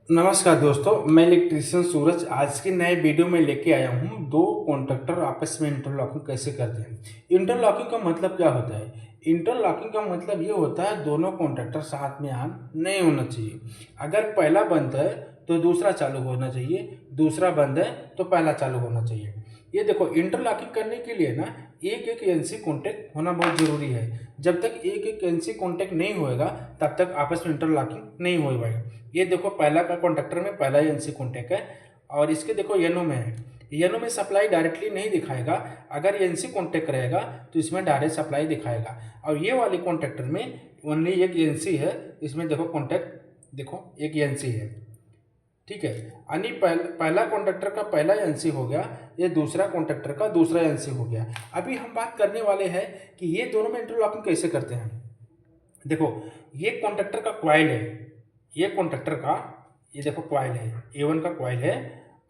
नमस्कार दोस्तों, मैं इलेक्ट्रीशियन सूरज आज के नए वीडियो में लेके आया हूँ। दो कॉन्ट्रैक्टर आपस में इंटरलॉकिंग कैसे करते हैं। इंटरलॉकिंग का मतलब क्या होता है? इंटरलॉकिंग का मतलब ये होता है दोनों कॉन्ट्रैक्टर साथ में ऑन नहीं होना चाहिए। अगर पहला बंद है तो दूसरा चालू होना चाहिए, दूसरा बंद है तो पहला चालू होना चाहिए। ये देखो, इंटरलॉकिंग करने के लिए ना एक एक एनसी कॉन्टैक्ट होना बहुत ज़रूरी है। जब तक एक एक एनसी कॉन्टैक्ट नहीं होएगा तब तक आपस में इंटरलॉकिंग नहीं हो पाएगा। ये देखो, पहला का कॉन्ट्रैक्टर में पहला एनसी कॉन्टैक्ट है और इसके देखो येनो में है। येनो में सप्लाई डायरेक्टली नहीं दिखाएगा। अगर एनसी कॉन्टैक्ट रहेगा तो इसमें डायरेक्ट सप्लाई दिखाएगा। और ये वाले कॉन्ट्रैक्टर में ओनली एक एनसी है। इसमें देखो कॉन्टैक्ट, देखो एक एनसी है, ठीक है। यानी पहला कॉन्ट्रैक्टर का पहला एनसी हो गया, ये दूसरा कॉन्ट्रैक्टर का दूसरा एनसी हो गया। अभी हम बात करने वाले हैं कि ये दोनों में इंटरलॉकिंग कैसे करते हैं। देखो, ये कॉन्ट्रैक्टर का कॉइल है, ये कॉन्ट्रैक्टर का, ये देखो कॉइल है, A1 का कॉइल है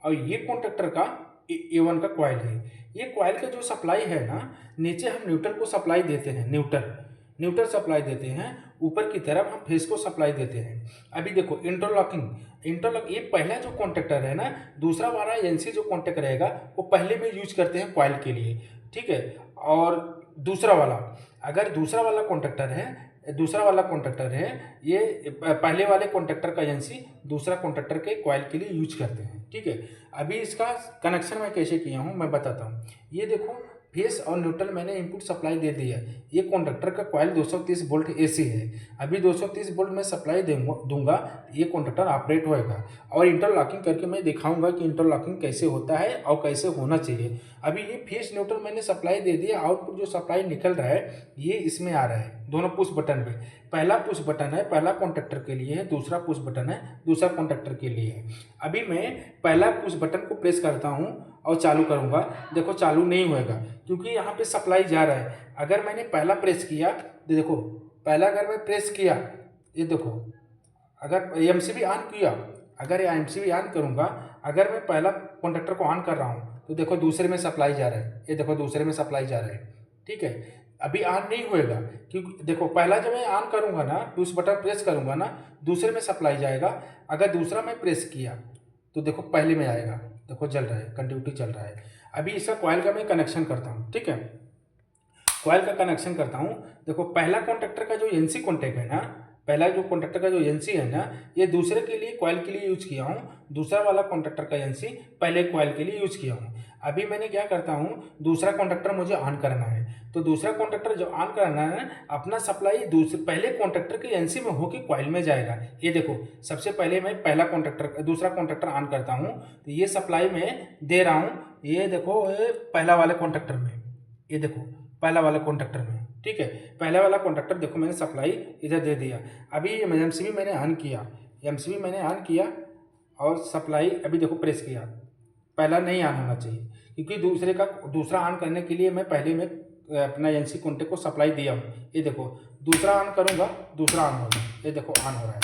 और ये कॉन्ट्रैक्टर का A1 का कॉइल है। ये कॉइल का जो सप्लाई है ना, नीचे हम न्यूट्रल को सप्लाई देते हैं, न्यूट्रल सप्लाई देते हैं। ऊपर की तरफ हम फेस को सप्लाई देते हैं। अभी देखो इंटरलॉक ये पहला जो कॉन्ट्रैक्टर है ना, दूसरा वाला एनसी जो कॉन्टैक्ट रहेगा वो पहले में यूज करते हैं कॉइल के लिए, ठीक है। और दूसरा वाला, अगर दूसरा वाला कॉन्ट्रैक्टर है, ये पहले वाले कॉन्ट्रैक्टर का एजेंसी दूसरा कॉन्ट्रैक्टर के कॉइल के लिए यूज करते हैं, ठीक है। अभी इसका कनेक्शन मैं कैसे किया हूँ मैं बताता हूँ। ये देखो, फेस और न्यूट्रल मैंने इनपुट सप्लाई दे दिया। ये कॉन्ट्रैक्टर का कॉइल 230 वोल्ट एसी है। अभी 230 वोल्ट में सप्लाई दूंगा, ये कॉन्ट्रैक्टर ऑपरेट होएगा। और इंटरलॉकिंग करके मैं दिखाऊंगा कि इंटरलॉकिंग कैसे होता है और कैसे होना चाहिए। अभी ये फेस न्यूट्रल मैंने सप्लाई दे दिया। आउटपुट जो सप्लाई निकल रहा है ये इसमें आ रहा है, दोनों पुश बटन पे। पहला पुश बटन है पहला कॉन्ट्रैक्टर के लिए है, दूसरा पुश बटन है दूसरा कॉन्ट्रैक्टर के लिए है। अभी मैं पहला पुश बटन को प्रेस करता हूँ और चालू करूँगा। देखो चालू नहीं होएगा क्योंकि यहाँ पे सप्लाई जा रहा है। अगर मैंने पहला प्रेस किया तो देखो, पहला अगर मैं प्रेस किया, ये देखो, अगर एमसीबी ऑन किया, अगर एमसीबी ऑन करूँगा, अगर मैं पहला कॉन्ट्रैक्टर को ऑन कर रहा हूँ तो देखो दूसरे में सप्लाई जा रहा है। ये देखो दूसरे में सप्लाई जा रहा है, ठीक है। अभी ऑन नहीं होएगा क्योंकि देखो पहला जब मैं ऑन करूँगा ना, पुश बटन प्रेस करूँगा ना, दूसरे में सप्लाई जाएगा। अगर दूसरा मैं प्रेस किया तो देखो पहले में आएगा। देखो चल रहा है, कंटिन्यूटी चल रहा है। अभी इसका कॉइल का मैं कनेक्शन करता हूँ, ठीक है। कॉइल का कनेक्शन करता हूँ। देखो पहला कॉन्ट्रैक्टर का जो एनसी कॉन्टैक्ट है ना, पहला जो कॉन्ट्रैक्टर का जो एनसी है ना, ये दूसरे के लिए कॉइल के लिए यूज किया हूँ। दूसरा वाला कॉन्ट्रैक्टर का एनसी पहले कॉइल के लिए यूज किया हूँ। अभी मैंने क्या करता हूँ, दूसरा कॉन्ट्रैक्टर मुझे ऑन करना है। तो दूसरा कॉन्ट्रैक्टर जो ऑन करना है, अपना सप्लाई दूसरे पहले कॉन्ट्रैक्टर के एनसी में होकर कॉइल में जाएगा। ये देखो, सबसे पहले मैं पहला कॉन्ट्रैक्टर दूसरा कॉन्ट्रैक्टर ऑन करता हूँ तो ये सप्लाई में दे रहा हूँ। ये देखो, ये पहला वाले कॉन्ट्रैक्टर में, ये देखो पहला वाला कॉन्ट्रैक्टर में, ठीक है। पहला वाला कॉन्ट्रैक्टर देखो मैंने सप्लाई इधर दे दिया। अभी एमसीबी मैंने ऑन किया, एमसीबी मैंने ऑन किया और सप्लाई अभी देखो प्रेस किया। पहला नहीं ऑन होना चाहिए क्योंकि दूसरा ऑन करने के लिए मैं पहले में अपना एनसी कॉन्टैक्ट को सप्लाई दिया हूँ। ये देखो दूसरा ऑन करूँगा, दूसरा ऑन होगा। ये देखो ऑन हो रहा है,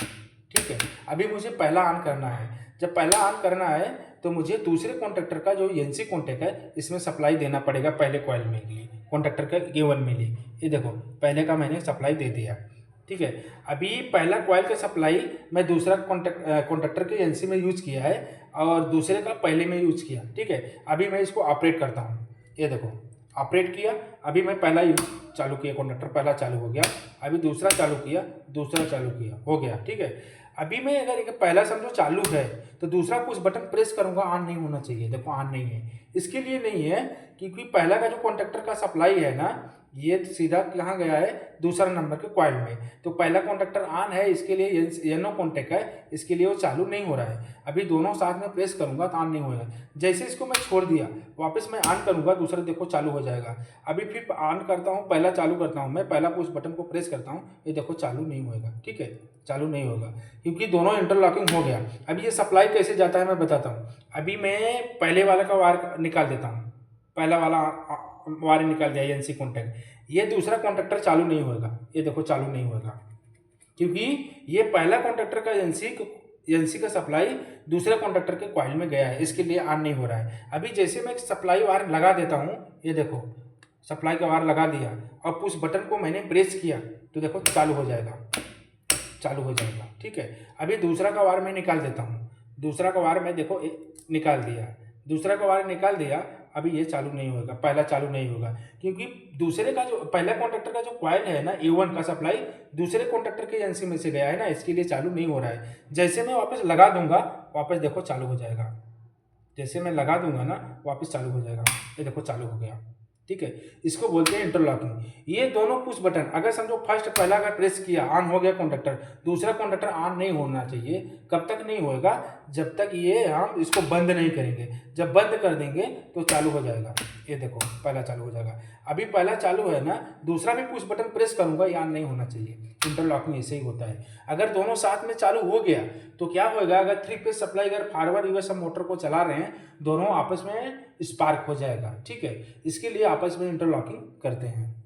ठीक है। अभी मुझे पहला ऑन करना है। जब पहला ऑन करना है तो मुझे दूसरे कॉन्ट्रैक्टर का जो एनसी कॉन्टैक्ट है इसमें सप्लाई देना पड़ेगा पहले कॉइल में लिए, कॉन्ट्रैक्टर का A1 में लिए। ये देखो पहले का मैंने सप्लाई दे दिया, ठीक है। अभी पहला कॉइल का सप्लाई मैं दूसरा कॉन्ट्रैक्टर के एनसी में यूज किया है और दूसरे का पहले में यूज किया, ठीक है। अभी मैं इसको ऑपरेट करता हूँ। ये देखो ऑपरेट किया। अभी मैं पहला यूज चालू किया, कॉन्ट्रैक्टर पहला चालू हो गया। अभी दूसरा चालू किया, दूसरा चालू किया, हो गया, ठीक है। अभी मैं अगर एक पहला समझो चालू है तो दूसरा पुश बटन प्रेस करूंगा, ऑन नहीं होना चाहिए। देखो ऑन नहीं है, इसके लिए नहीं है क्योंकि पहला का जो कॉन्ट्रैक्टर का सप्लाई है ना, ये सीधा कहाँ गया है, दूसरा नंबर के कॉइल में। तो पहला कॉन्ट्रैक्टर ऑन है, इसके लिए येनो कॉन्टैक्ट है, इसके लिए वो चालू नहीं हो रहा है। अभी दोनों साथ में प्रेस करूंगा तो ऑन नहीं होगा। जैसे इसको मैं छोड़ दिया, वापस मैं ऑन करूंगा, दूसरा देखो चालू हो जाएगा। अभी फिर ऑन करता हूँ, पहला चालू करता हूँ, मैं पहला पुश बटन को प्रेस करता हूँ, ये देखो चालू नहीं होगा, ठीक है। चालू नहीं होगा क्योंकि दोनों इंटरलॉकिंग हो गया। अभी ये सप्लाई कैसे जाता है मैं बताता हूँ। अभी मैं पहले वाला का वायर निकाल देता हूँ, पहला वाला वायर निकाल दिया एनसी कॉन्टैक्ट। ये दूसरा कॉन्ट्रैक्टर चालू नहीं होगा, ये देखो चालू नहीं होगा क्योंकि ये पहला कॉन्ट्रैक्टर का एनसी का सप्लाई दूसरे कॉन्ट्रैक्टर के कॉइल में गया है, इसके लिए ऑन नहीं हो रहा है। अभी जैसे मैं सप्लाई वायर लगा देता हूँ, ये देखो सप्लाई का वायर लगा दिया और पुश बटन को मैंने प्रेस किया तो देखो चालू हो जाएगा। चालू हो जाएगा। ठीक है, अभी दूसरा का वायर मैं निकाल देता हूँ। दूसरा का वायर मैं देखो निकाल दिया, दूसरा का वायर निकाल दिया। अभी ये चालू नहीं होगा, पहला चालू नहीं होगा, क्योंकि दूसरे का जो पहला कॉन्ट्रैक्टर का जो कॉइल है ना A1 का सप्लाई दूसरे कॉन्ट्रैक्टर के एजेंसी में से गया है ना, इसके लिए चालू नहीं हो रहा है। जैसे मैं वापस लगा दूंगा, वापस देखो चालू हो जाएगा। जैसे मैं लगा दूंगा ना, वापस चालू हो जाएगा। ये देखो चालू हो गया। ठीक है, इसको बोलते हैं इंटरलॉकिंग। ये दोनों पुश बटन, अगर समझो फर्स्ट पहला अगर प्रेस किया, ऑन हो गया कॉन्ट्रैक्टर, दूसरा कॉन्ट्रैक्टर ऑन नहीं होना चाहिए। कब तक नहीं होएगा? जब तक ये हम इसको बंद नहीं करेंगे। जब बंद कर देंगे तो चालू हो जाएगा। ये देखो पहला चालू हो जाएगा। अभी पहला चालू है ना, दूसरा भी पुश बटन प्रेस करूंगा, ये ऑन नहीं होना चाहिए। इंटरलॉकिंग ऐसे ही होता है। अगर दोनों साथ में चालू हो गया तो क्या होगा, अगर 3 फेज सप्लाई अगर फॉरवर्ड रिवर्स हम मोटर को चला रहे हैं, दोनों आपस में स्पार्क हो जाएगा। ठीक है, इसके लिए आपस में इंटरलॉकिंग करते हैं।